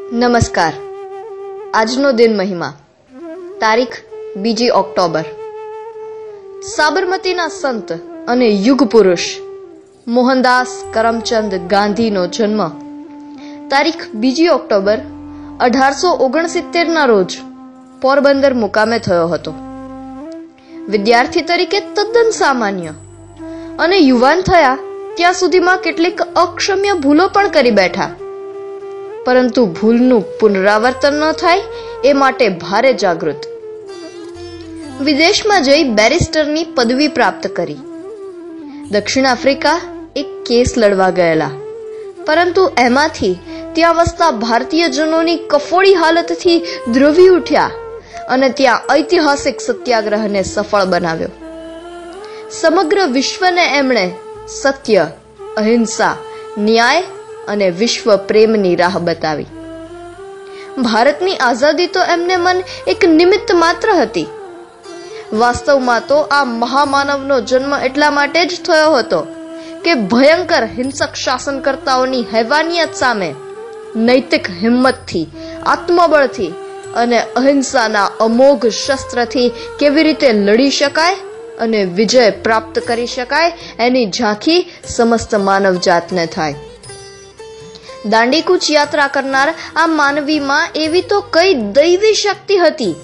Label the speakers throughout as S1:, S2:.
S1: નમસ્કાર. આજનો દિન મહિમા તારીખ 2 ઓક્ટોબર. સાબરમતીના સંત અને યુગ પુરુષ મોહનદાસ કરમચંદ ગાંધીનો જન્મ તારીખ 2 ઓક્ટોબર 1869 રોજ પોરબંદર મુકામે થયો હતો. વિદ્યાર્થી તરીકે તદ્દન સામાન્ય અને યુવાન થયા ત્યાં સુધીમાં કેટલીક અક્ષમ્ય ભૂલો પણ કરી બેઠા, પરંતુ ભૂલનું પુનરાવર્તન ન થાય એ માટે ભારે જાગૃત. વિદેશમાં જઈ બેરિસ્ટરની પદવી પ્રાપ્ત કરી. દક્ષિણ આફ્રિકા એક કેસ લડવા ગયેલા, પરંતુ એમાંથી ત્યાં વસતા ભારતીયજનોની કફોડી હાલતથી ધ્રુવી ઉઠ્યા અને ત્યાં ઐતિહાસિક સત્યાગ્રહને સફળ બનાવ્યો. સમગ્ર વિશ્વને એમણે સત્ય, અહિંસા, ન્યાય અને વિશ્વ પ્રેમની રાહ બતાવી. ભારતની આઝાદી તો એમને મન એક નિમિત્ત માત્ર હતી. વાસ્તવમાં તો આ મહામાનવનો જન્મ એટલા માટે જ થયો હતો કે ભયંકર હિંસક શાસનકર્તાઓની હેવાનિયત સામે નૈતિક હિંમતથી, આત્મબળથી અને અહિંસાના અમોઘ શસ્ત્રથી કેવી રીતે લડી શકાય અને વિજય પ્રાપ્ત કરી શકાય એની ઝાંખી સમસ્ત માનવ જાતને થાય. દાંડીકૂચ યાત્રા કરનાર આ માનવીમાં એવી તો કઈ દૈવી શક્તિ હતી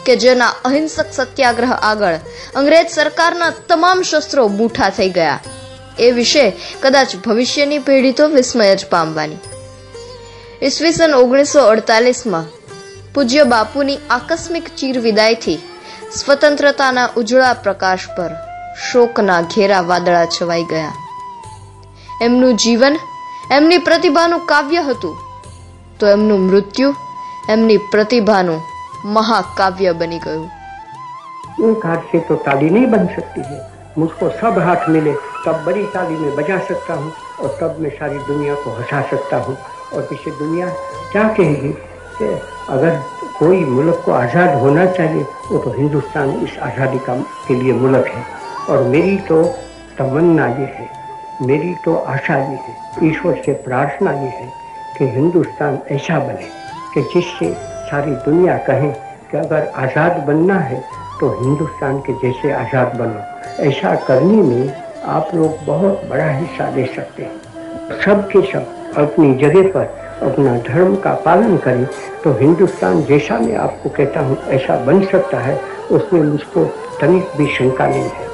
S1: કે જેના અહિંસક સત્યાગ્રહ આગળ અંગ્રેજ સરકારના તમામ શસ્ત્રો બૂઠા થઈ ગયા. એ વિશે કદાચ ભવિષ્યની પેઢી તો વિસ્મય જ પામવાની. ઈસવીસન 1948માં પૂજ્ય બાપુની આકસ્મિક ચીર વિદાયથી સ્વતંત્રતાના ઉજળા પ્રકાશ પર શોકના ઘેરા વાદળા છવાઈ ગયા. એમનું જીવન એમની પ્રતિભાનું કાવ્ય હતું, તો એમનું મૃત્યુ એમની પ્રતિભાનું महाकाव्य बनी गયું.
S2: एक हाथ से तो ताली नहीं बन सकती है. मुझको सब हाथ मिले तब बड़ी ताली में बजा सकता हूँ और तब मैं सारी दुनिया को हंसा सकता हूँ. और पीछे दुनिया क्या कहेगी कि अगर कोई मुल्क को आज़ाद होना चाहिए वो तो हिंदुस्तान इस आज़ादी का के लिए मुल्क है. और मेरी तो तमन्ना ये है, मेरी तो आशा ये है, ईश्वर से प्रार्थना ये है कि हिंदुस्तान ऐसा बने कि जिससे सारी दुनिया कहे कि अगर आज़ाद बनना है तो हिंदुस्तान के जैसे आज़ाद बनो. ऐसा करने में आप लोग बहुत बड़ा हिस्सा ले सकते हैं. सब के सब अपनी जगह पर अपना धर्म का पालन करें तो हिंदुस्तान जैसा मैं आपको कहता हूँ ऐसा बन सकता है. उसमें मुझको तनिक भी शंका नहीं है.